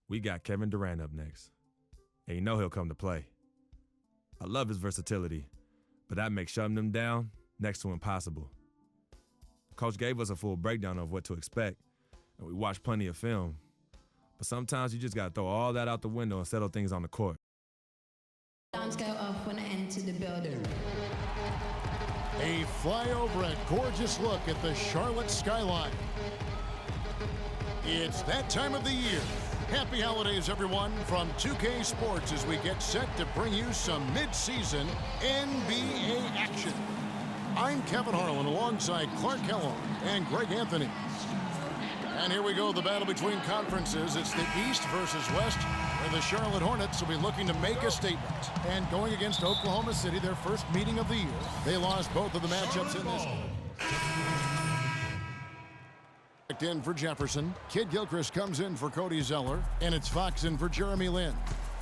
We got Kevin Durant up next. And you know he'll come to play. I love his versatility, but that makes shutting them down next to impossible. Coach gave us a full breakdown of what to expect, and we watched plenty of film. But sometimes you just got to throw all that out the window and settle things on the court. Alarms go off when I enter the building. A flyover and gorgeous look at the Charlotte skyline. It's that time of the year. Happy holidays, everyone, from 2K Sports as we get set to bring you some mid-season NBA action. I'm Kevin Harlan alongside Clark Kellogg and Greg Anthony. And here we go, the battle between conferences. It's the East versus West, where the Charlotte Hornets will be looking to make a statement. And going against Oklahoma City, their first meeting of the year. They lost both of the matchups in this. In for Jefferson. Kid Gilchrist comes in for Cody Zeller. And it's Fox in for Jeremy Lin.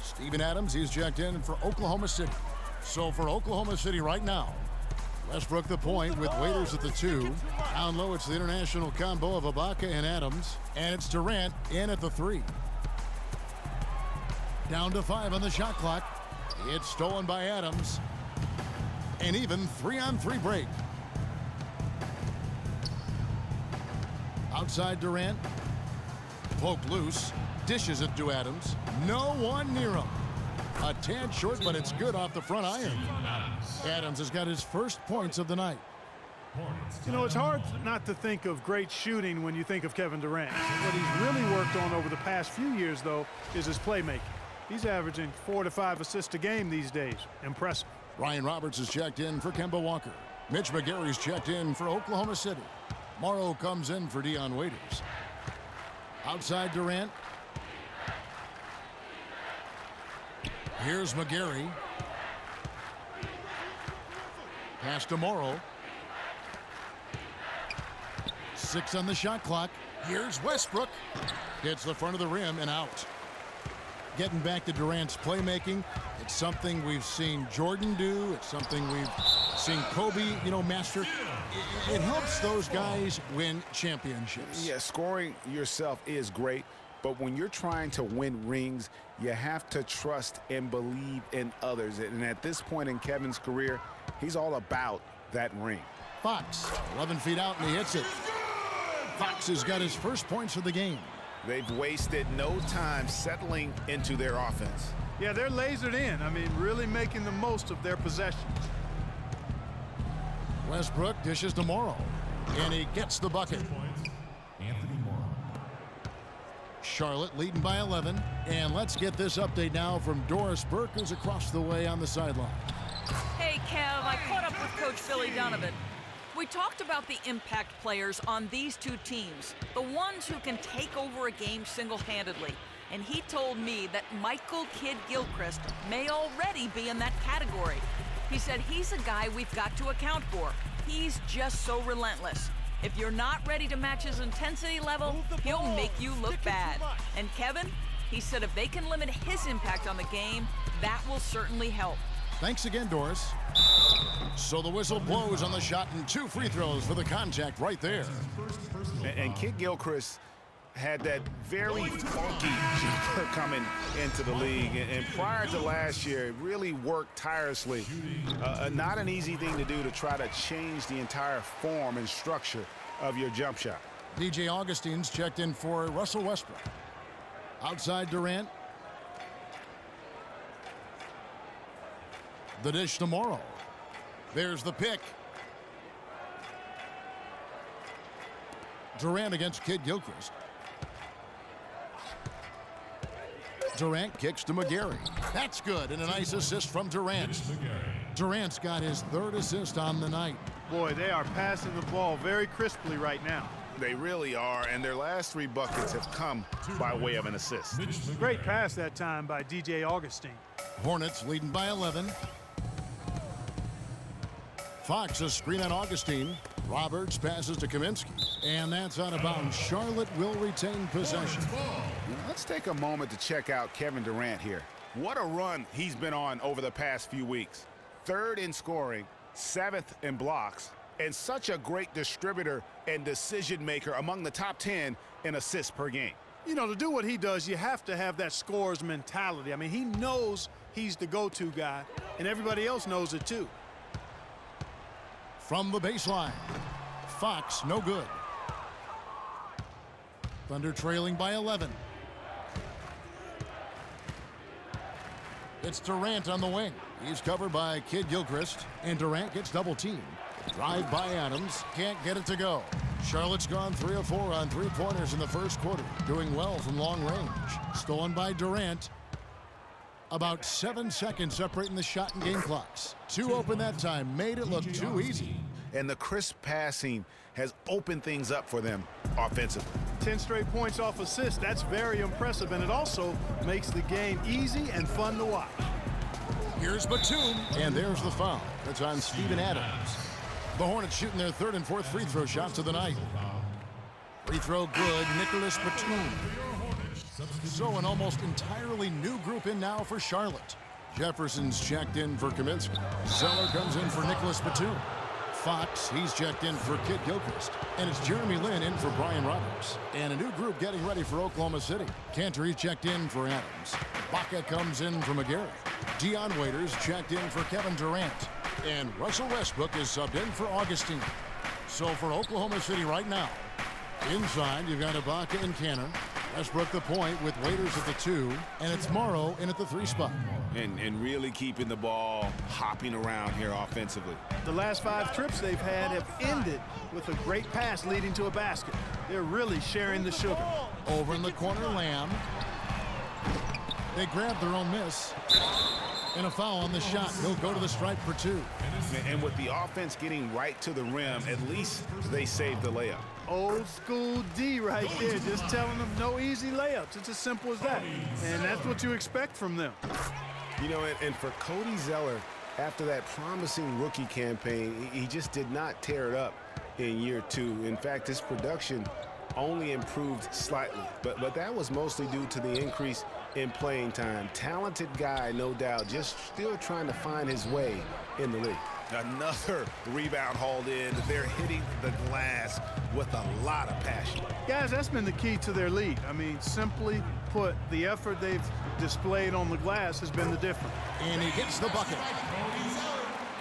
Steven Adams, he's checked in for Oklahoma City. So for Oklahoma City right now, Westbrook the point with Waiters at the 2. Down low, it's the international combo of Ibaka and Adams. And it's Durant in at the 3. Down to 5 on the shot clock. It's stolen by Adams. And even 3-on-3 break. Outside Durant. Poked loose. Dishes it to Adams. No one near him. A tad short, but it's good off the front iron. Adams has got his first points of the night. You know, it's hard not to think of great shooting when you think of Kevin Durant. What he's really worked on over the past few years, though, is his playmaking. He's averaging 4 to 5 assists a game these days. Impressive. Ryan Roberts is checked in for Kemba Walker. Mitch McGary's checked in for Oklahoma City. Morrow comes in for Dion Waiters. Outside Durant. Here's McGary. Pass to Morrow. 6 on the shot clock. Here's Westbrook. Hits the front of the rim and out. Getting back to Durant's playmaking, it's something we've seen Jordan do. It's something we've seen Kobe, master. It helps those guys win championships. Yeah, scoring yourself is great, but when you're trying to win rings, you have to trust and believe in others. And at this point in Kevin's career, he's all about that ring. Fox, 11 feet out, and he hits it. Fox has got his first points of the game. They've wasted no time settling into their offense. Yeah, they're lasered in. Really making the most of their possessions. Westbrook dishes to Morrow, and he gets the bucket. Anthony Morrow. Charlotte leading by 11, and let's get this update now from Doris Burke, who's across the way on the sideline. Hey, Kev, I caught up with Coach Billy Donovan. We talked about the impact players on these two teams, the ones who can take over a game single-handedly. And he told me that Michael Kidd Gilchrist may already be in that category. He said he's a guy we've got to account for. He's just so relentless. If you're not ready to match his intensity level, he'll make you look bad. And Kevin, he said if they can limit his impact on the game, that will certainly help. Thanks again, Doris. So the whistle blows on the shot and 2 free throws for the contact right there. And Kidd Gilchrist had that very funky jumper coming into the league. And prior to last year, really worked tirelessly. Not an easy thing to do to try to change the entire form and structure of your jump shot. DJ Augustine's checked in for Russell Westbrook. Outside Durant. The dish to Morrow. There's the pick. Durant against Kidd Gilchrist. Durant kicks to McGary. That's good, and a nice assist from Durant. Durant's got his 3rd assist on the night. Boy, they are passing the ball very crisply right now. They really are, and their last 3 buckets have come by way of an assist. Great pass that time by DJ Augustine. Hornets leading by 11. Fox a screen on Augustine. Roberts passes to Kaminsky. And that's out of bounds. Charlotte will retain possession. Let's take a moment to check out Kevin Durant here. What a run he's been on over the past few weeks. 3rd in scoring, 7th in blocks, and such a great distributor and decision maker among the top 10 in assists per game. You know, to do what he does, you have to have that scorer's mentality. I mean, he knows he's the go-to guy, and everybody else knows it too. From the baseline, Fox, no good. Thunder trailing by 11. It's Durant on the wing. He's covered by Kid Gilchrist, and Durant gets double-teamed. Drive by Adams, can't get it to go. Charlotte's gone 3 of 4 on three-pointers in the first quarter, doing well from long range. Stolen by Durant. About 7 seconds separating the shot and game clocks. 2 open that time, made it look too easy. And the crisp passing has opened things up for them offensively. 10 straight points off assists, that's very impressive, and it also makes the game easy and fun to watch. Here's Batum, and there's the foul. That's on Steven Adams. The Hornets shooting their 3rd and 4th free throw shots of the night. Free throw good, Nicholas Batum. So an almost entirely new group in now for Charlotte. Jefferson's checked in for Kaminsky. Zeller comes in for Nicholas Batum. Fox, he's checked in for Kid Gilchrist. And it's Jeremy Lin in for Brian Roberts. And a new group getting ready for Oklahoma City. Cantor, he's checked in for Adams. Baca comes in for McGarry. Dion Waiters checked in for Kevin Durant. And Russell Westbrook is subbed in for Augustine. So for Oklahoma City right now, inside you've got Ibaka and Cantor. Westbrook the point with Waiters at the 2, and it's Morrow in at the 3 spot. And really keeping the ball hopping around here offensively. The last 5 trips they've had have ended with a great pass leading to a basket. They're really sharing the sugar. Over in the corner, Lamb. They grab their own miss. And a foul on the shot. He'll go to the stripe for 2. And with the offense getting right to the rim, at least they saved the layup. Old school D right there, just telling them no easy layups. It's as simple as that. And that's what you expect from them. You know, and for Cody Zeller, after that promising rookie campaign, he just did not tear it up in year 2. In fact, his production only improved slightly. But that was mostly due to the increase in playing time. Talented guy, no doubt, just still trying to find his way in the league. Another rebound hauled in. They're hitting the glass with a lot of passion. Guys, that's been the key to their lead. I mean, simply put, the effort they've displayed on the glass has been the difference. And he gets the bucket.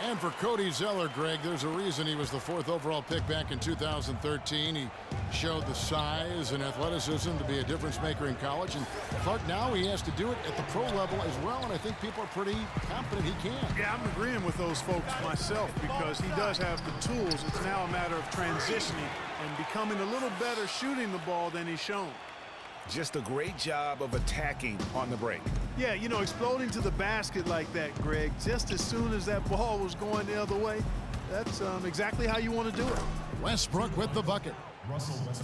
And for Cody Zeller, Greg, there's a reason he was the 4th overall pick back in 2013. He showed the size and athleticism to be a difference maker in college. And Clark, now he has to do it at the pro level as well, and I think people are pretty confident he can. Yeah, I'm agreeing with those folks myself because he does have the tools. It's now a matter of transitioning and becoming a little better shooting the ball than he's shown. Just a great job of attacking on the break. Yeah, you know, exploding to the basket like that, Greg, just as soon as that ball was going the other way, that's exactly how you want to do it. Westbrook with the bucket.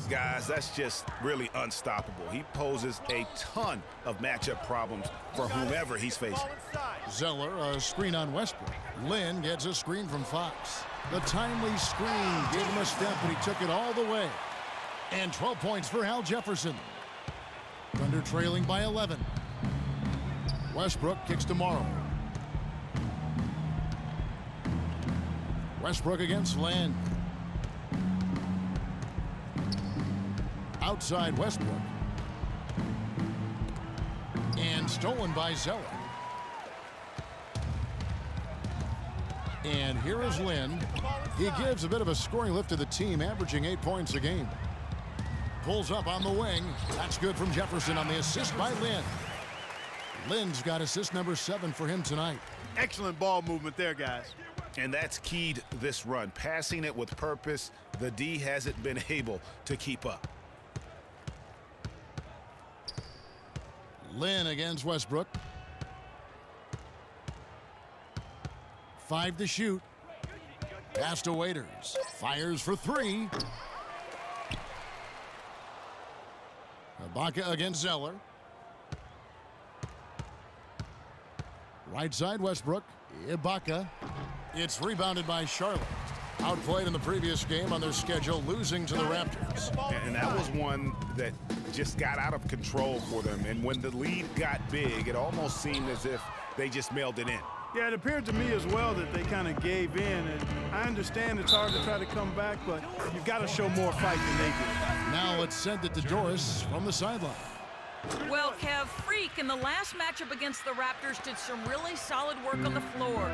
Guys, that's just really unstoppable. He poses a ton of matchup problems for whomever he's facing. Zeller, a screen on Westbrook. Lin gets a screen from Fox. The timely screen gave him a step, and he took it all the way. And 12 points for Al Jefferson. Thunder trailing by 11. Westbrook kicks to Morrow. Westbrook against Lin. Outside Westbrook. And stolen by Zeller. And here is Lin. He gives a bit of a scoring lift to the team, averaging 8 points a game. Pulls up on the wing. That's good from Jefferson on the assist by Lin. Lin's got assist number 7 for him tonight. Excellent ball movement there, guys. And that's keyed this run. Passing it with purpose. The D hasn't been able to keep up. Lin against Westbrook. 5 to shoot. Pass to Waiters. Fires for 3. Ibaka against Zeller. Right side Westbrook. Ibaka. It's rebounded by Charlotte. Outplayed in the previous game on their schedule, losing to the Raptors. And that was one that just got out of control for them. And when the lead got big, it almost seemed as if they just mailed it in. Yeah, it appeared to me as well that they kind of gave in, and I understand it's hard to try to come back, but you've got to show more fight than they did. Now let's send it to Doris from the sideline. Well, Kev, Freak in the last matchup against the Raptors did some really solid work on the floor.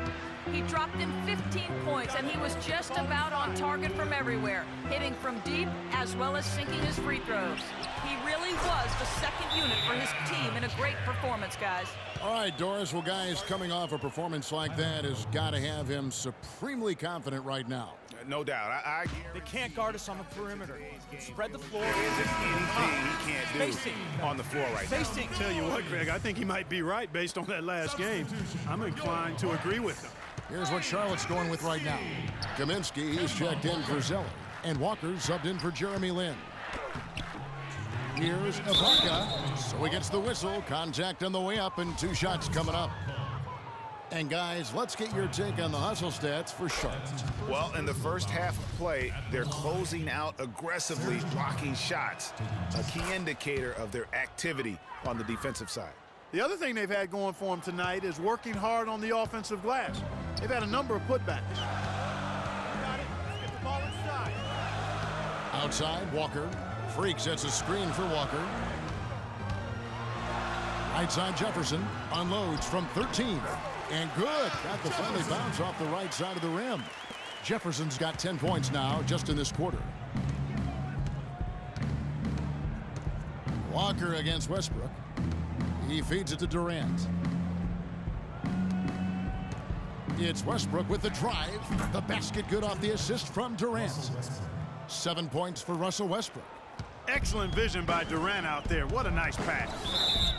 He dropped in 15 points, and he was just about on target from everywhere, hitting from deep as well as sinking his free throws. He really was the second unit for his team in a great performance, guys. All right, Doris. Well, guys, coming off a performance like that has got to have him supremely confident right now. No doubt. They can't guard us on the perimeter. Spread the floor. There isn't anything he can't do Facing. on the floor right now. Facing. Tell you what, Greg, I think he might be right based on that last game. I'm inclined to agree with him. Here's what Charlotte's going with right now. Kaminsky is checked in for Zeller, and Walker subbed in for Jeremy Lin. Here's Ibaka, so he gets the whistle. Contact on the way up, and 2 shots coming up. And guys, let's get your take on the hustle stats for Charlotte. Well, in the first half of play, they're closing out aggressively, blocking shots, a key indicator of their activity on the defensive side. The other thing they've had going for them tonight is working hard on the offensive glass. They've had a number of putbacks. Got it. Get the ball inside. Outside, Walker. Freak sets a screen for Walker. Right side, Jefferson unloads from 13. And good. Got the friendly bounce off the right side of the rim. Jefferson's got 10 points now just in this quarter. Walker against Westbrook. He feeds it to Durant. It's Westbrook with the drive. The basket good off the assist from Durant. 7 points for Russell Westbrook. Excellent vision by Durant out there. What a nice pass.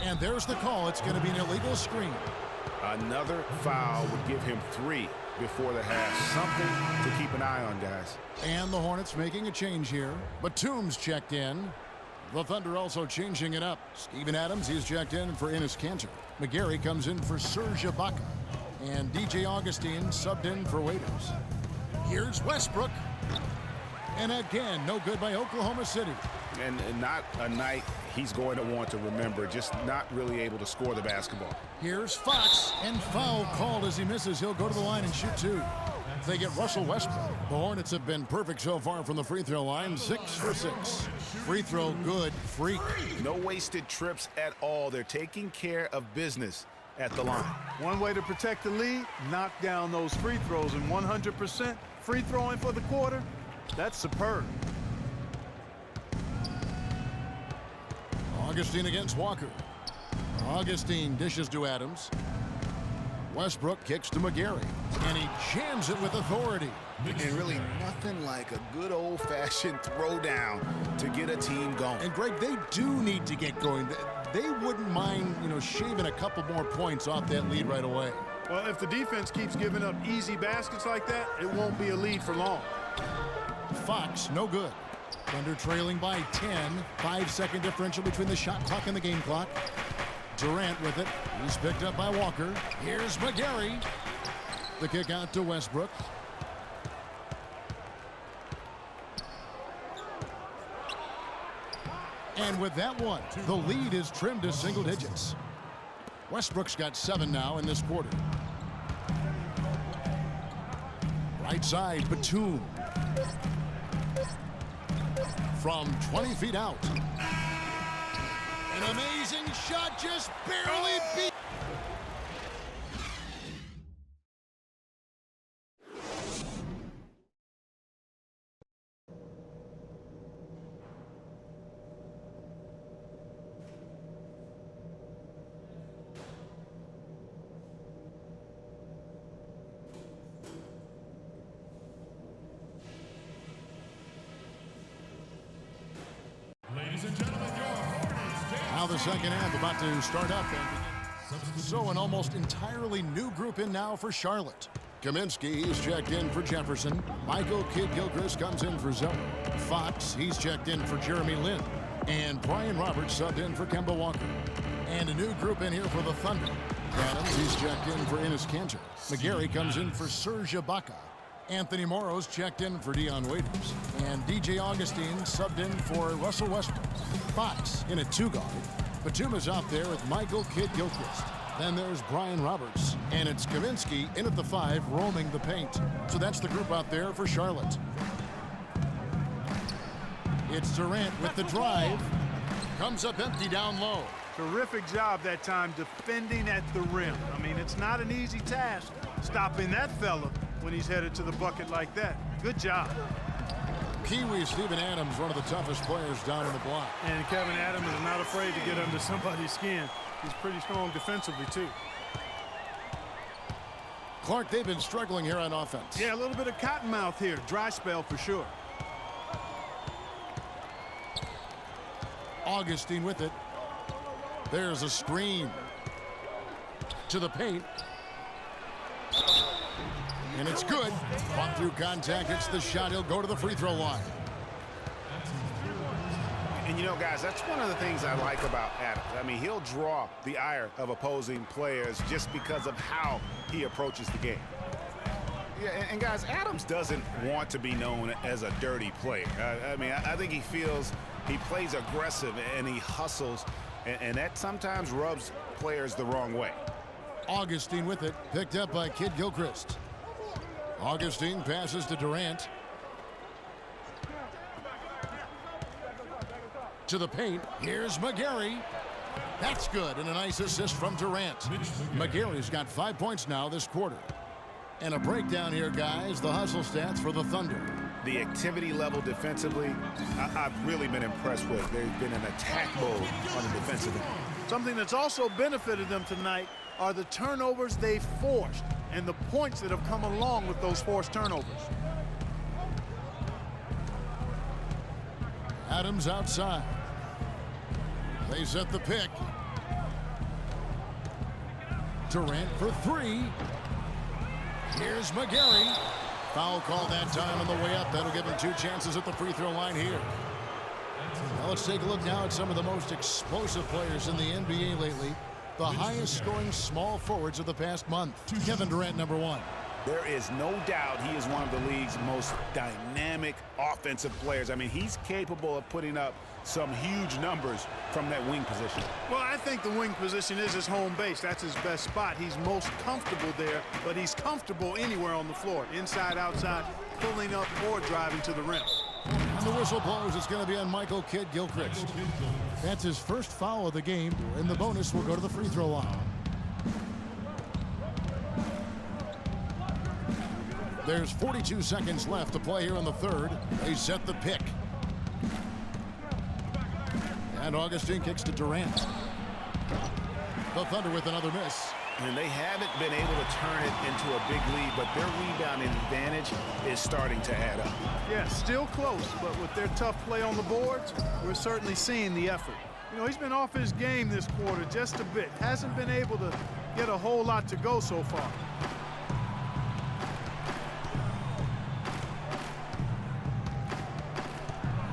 And there's the call. It's going to be an illegal screen. Another foul would give him 3 before the half. Something to keep an eye on, guys. And the Hornets making a change here. Batum's checked in. The Thunder also changing it up. Steven Adams, he's checked in for Enes Kanter. McGarry comes in for Serge Ibaka. And DJ Augustine subbed in for Waiters. Here's Westbrook. And again, no good by Oklahoma City. And not a night he's going to want to remember, just not really able to score the basketball. Here's Fox, and foul called as he misses. He'll go to the line and shoot 2. They get Russell Westbrook. The Hornets have been perfect so far from the free throw line, 6 for 6. Free throw good, Freak. No wasted trips at all. They're taking care of business at the line. One way to protect the lead, knock down those free throws, and 100% free throwing for the quarter, that's superb. Augustine against Walker. Augustine dishes to Adams. Westbrook kicks to McGarry, and he jams it with authority. And really nothing like a good old-fashioned throwdown to get a team going. And Greg, they do need to get going. They wouldn't mind, shaving a couple more points off that lead right away. Well, if the defense keeps giving up easy baskets like that, it won't be a lead for long. Fox, no good. Thunder trailing by 10. 5-second differential between the shot clock and the game clock. Durant with it. He's picked up by Walker. Here's McGarry. The kick out to Westbrook. And with that one, the lead is trimmed to single digits. Westbrook's got 7 now in this quarter. Right side, Batum. From 20 feet out. An amazing shot, just barely beat. Ladies and gentlemen, your Now the second half about to start up. So an almost entirely new group in now for Charlotte. Kaminsky, he's checked in for Jefferson. Michael Kidd-Gilchrist comes in for Zeller. Fox, he's checked in for Jeremy Lin. And Brian Roberts subbed in for Kemba Walker. And a new group in here for the Thunder. Adams, he's checked in for Enes Kanter. McGarry comes in for Serge Ibaka. Anthony Morrow's checked in for Dion Waiters. And DJ Augustine subbed in for Russell Westbrook. Fox in a 2-guard. Batum is out there with Michael Kidd-Gilchrist. Then there's Brian Roberts. And it's Kaminsky in at the 5, roaming the paint. So that's the group out there for Charlotte. It's Durant with the drive. Comes up empty down low. Terrific job that time defending at the rim. I mean, it's not an easy task stopping that fella when he's headed to the bucket like that. Good job. Kiwi Steven Adams, one of the toughest players down in the block. And Kevin Adams is not afraid to get under somebody's skin. He's pretty strong defensively, too. Clark, they've been struggling here on offense. Yeah, a little bit of cottonmouth here. Dry spell for sure. Augustine with it. There's a screen. To the paint. And it's good. Fought through contact. It's the shot. He'll go to the free throw line. And you know, guys, that's one of the things I like about Adams. I mean, he'll draw the ire of opposing players just because of how he approaches the game. Yeah, and guys, Adams doesn't want to be known as a dirty player. I mean, I think he feels he plays aggressive and he hustles, and that sometimes rubs players the wrong way. Augustine with it, picked up by Kid Gilchrist. Augustine passes to Durant. To the paint, here's McGarry. That's good, and a nice assist from Durant. McGarry's got 5 points now this quarter. And a breakdown here, guys, the hustle stats for the Thunder. The activity level defensively, I've really been impressed with. They've been in attack mode on the defensive end. Something that's also benefited them tonight are the turnovers they've forced and the points that have come along with those forced turnovers. Adams outside. They set the pick. Durant for 3. Here's McGarry. Foul call that time on the way up. That'll give him 2 chances at the free throw line here. Now let's take a look now at some of the most explosive players in the NBA lately. The highest scoring small forwards of the past month. Kevin Durant, number 1. There is no doubt he is one of the league's most dynamic offensive players. I mean, he's capable of putting up some huge numbers from that wing position. Well, I think the wing position is his home base. That's his best spot. He's most comfortable there, but he's comfortable anywhere on the floor, inside, outside, pulling up or driving to the rim. And the whistle blows. It's going to be on Michael Kidd Gilchrist. That's his first foul of the game, and the bonus will go to the free throw line. There's 42 seconds left to play here in the third. They set the pick. And Augustine kicks to Durant. The Thunder with another miss. And they haven't been able to turn it into a big lead, but their rebounding advantage is starting to add up. Yeah, still close, but with their tough play on the boards, we're certainly seeing the effort. You know, he's been off his game this quarter just a bit. Hasn't been able to get a whole lot to go so far.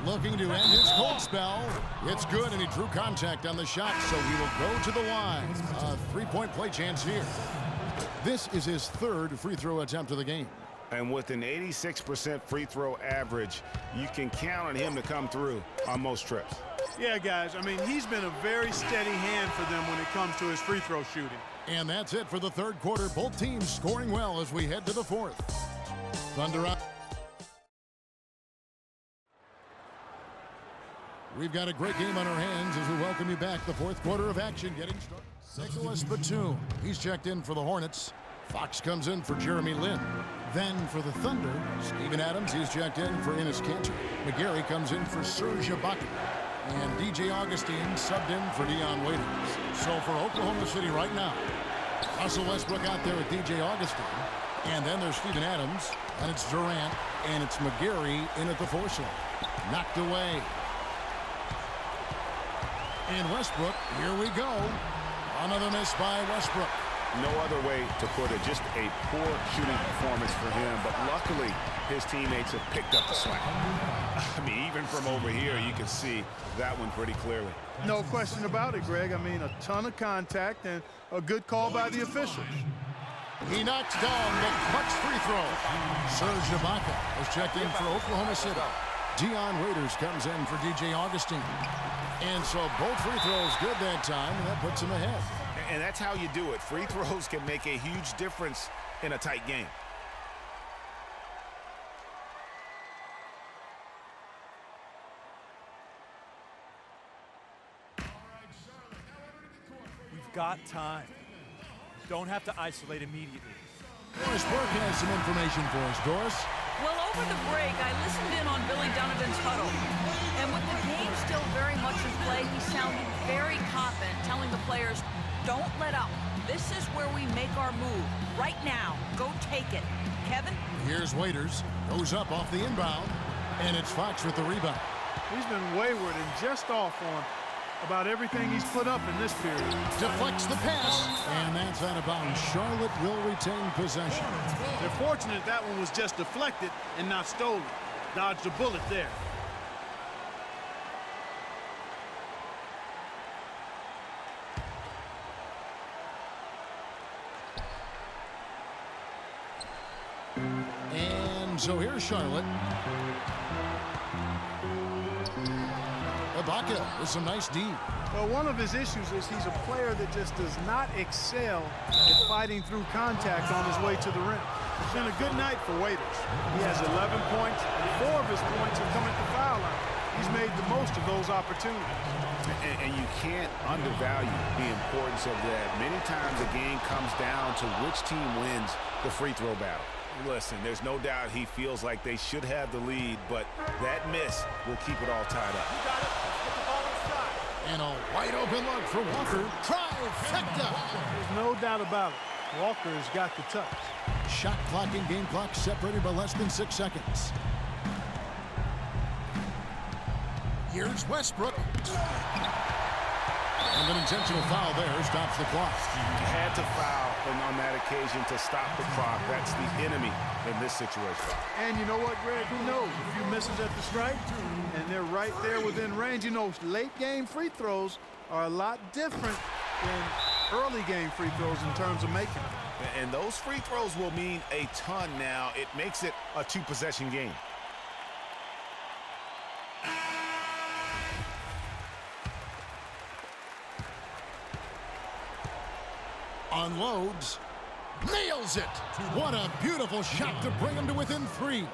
Looking to end his cold spell. It's good, and he drew contact on the shot, so he will go to the line. A 3-point play chance here. This is his third free throw attempt of the game. And with an 86% free throw average, you can count on him to come through on most trips. Yeah, guys, I mean, he's been a very steady hand for them when it comes to his free throw shooting. And that's it for the third quarter. Both teams scoring well as we head to the fourth. Thunder up. We've got a great game on our hands as we welcome you back. The fourth quarter of action getting started. Nicholas Batum, he's checked in for the Hornets. Fox comes in for Jeremy Lin. Then for the Thunder, Steven Adams, he's checked in for Enes Kanter. McGarry comes in for Serge Ibaka. And DJ Augustine subbed in for Dion Waiters. So for Oklahoma City right now, Russell Westbrook out there with DJ Augustine. And then there's Steven Adams, and it's Durant, and it's McGarry in at the force line. Knocked away. And Westbrook, here we go. Another miss by Westbrook. No other way to put it, just a poor shooting performance for him, but luckily his teammates have picked up the slack. I mean, even from over here, you can see that one pretty clearly. No question about it, Greg. I mean, a ton of contact and a good call by the officials. He knocks down the clutch free throw. Serge Ibaka is checked in for Oklahoma City. Dion Waiters comes in for DJ Augustine. And so both free throws good that time, and that puts him ahead. And that's how you do it. Free throws can make a huge difference in a tight game. We've got time. Don't have to isolate immediately. Doris Burke has some information for us. Doris? Well, over the break, I listened in on Billy Donovan's huddle. And with the game still very much in play, he sounded very confident, telling the players, don't let up. This is where we make our move. Right now. Go take it. Kevin? Here's Waiters. Goes up off the inbound. And it's Fox with the rebound. He's been wayward and just off on about everything he's put up in this period. Deflects the pass. And that's out of bounds. Charlotte will retain possession. They're fortunate that one was just deflected and not stolen. Dodged a bullet there. And so here's Charlotte. Ibaka with some nice D. Well, one of his issues is he's a player that just does not excel at fighting through contact on his way to the rim. It's been a good night for Waiters. He has 11 points, and 4 of his points have come at the foul line. He's made the most of those opportunities. And you can't undervalue the importance of that. Many times the game comes down to which team wins the free throw battle. Listen, there's no doubt he feels like they should have the lead, but that miss will keep it all tied up. You got it. Get the ball inside. And a wide open look for Walker. Trifecta. There's no doubt about it. Walker has got the touch. Shot clock and game clock separated by less than 6 seconds. Here's Westbrook. And an intentional foul there stops the clock. Had to foul on that occasion to stop the clock. That's the enemy in this situation. And you know what, Greg? Who knows? A few misses at the stripe, and they're right there within range. You know, late game free throws are a lot different than early game free throws in terms of making them. And those free throws will mean a ton now. It makes it a 2-possession game. Unloads. Nails it. What a beautiful shot to bring him to within 3.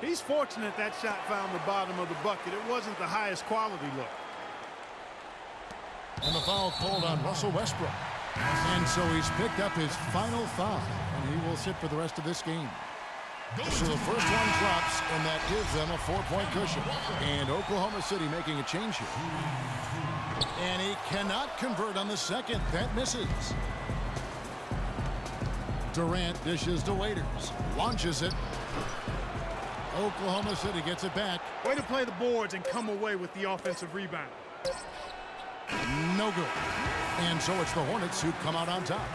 He's fortunate that shot found the bottom of the bucket. It wasn't the highest quality look. And the foul called on Russell Westbrook. And so he's picked up his final foul, and he will sit for the rest of this game. So the first one drops, and that gives them a 4-point cushion. And Oklahoma City making a change here. And he cannot convert on the second. That misses. Durant dishes to Waiters. Launches it. Oklahoma City gets it back. Way to play the boards and come away with the offensive rebound. No good. And so it's the Hornets who come out on top.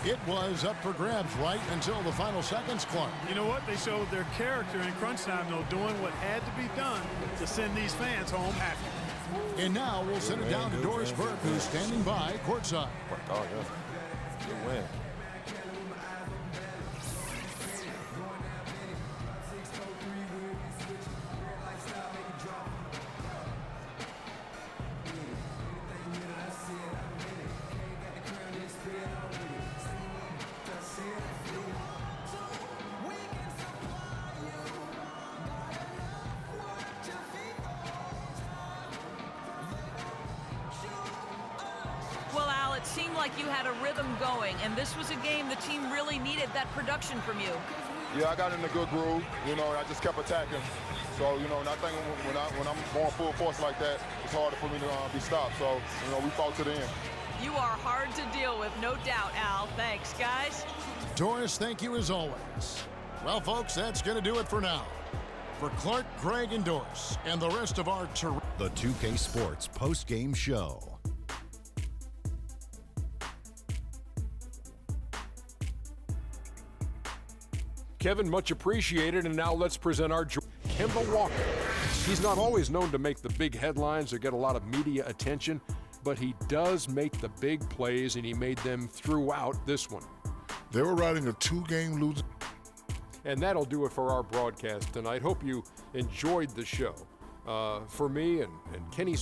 It was up for grabs right until the final seconds, Clark. You know what? They showed their character in crunch time, though, doing what had to be done to send these fans home happy. And now we'll send it down to Doris Burke, who's standing by courtside. Oh, yeah. Good win. Seemed like you had a rhythm going, and this was a game the team really needed that production from you. Yeah, I got in a good groove, you know, and I just kept attacking. So, you know, and I think when I'm going full force like that, it's harder for me to be stopped. So, you know, we fought to the end. You are hard to deal with, no doubt, Al. Thanks, guys. Doris, thank you as always. Well, folks, that's going to do it for now. For Clark, Greg, and Doris, and the rest of our... The 2K Sports post-game show. Kevin, much appreciated, and now let's present our Kemba Walker. He's not always known to make the big headlines or get a lot of media attention, but he does make the big plays, and he made them throughout this one. They were riding a 2-game losing. And that'll do it for our broadcast tonight. Hope you enjoyed the show. For me and Kenny...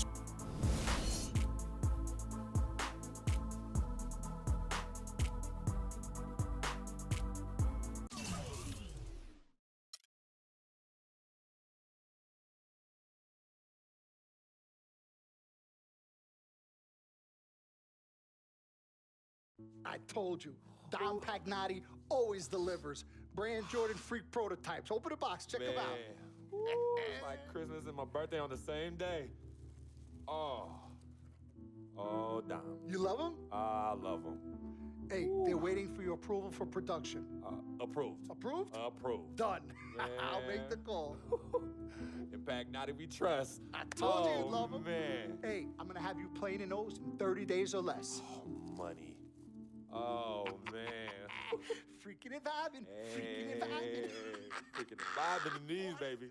I told you, Dom Pagnotti always delivers. Brand Jordan Freak prototypes. Open the box, check them out. Ooh, it's like Christmas and my birthday on the same day. Oh, Dom. You love them? I love them. Hey, they're waiting for your approval for production. Approved. Approved? Approved. Done. I'll make the call. In Pagnotti we trust. I told you you'd love them. Man. Hey, I'm going to have you playing in those in 30 days or less. Oh, money. Oh, man. Freaking and vibing. Freaking and vibing. Freaking and vibing in these, baby.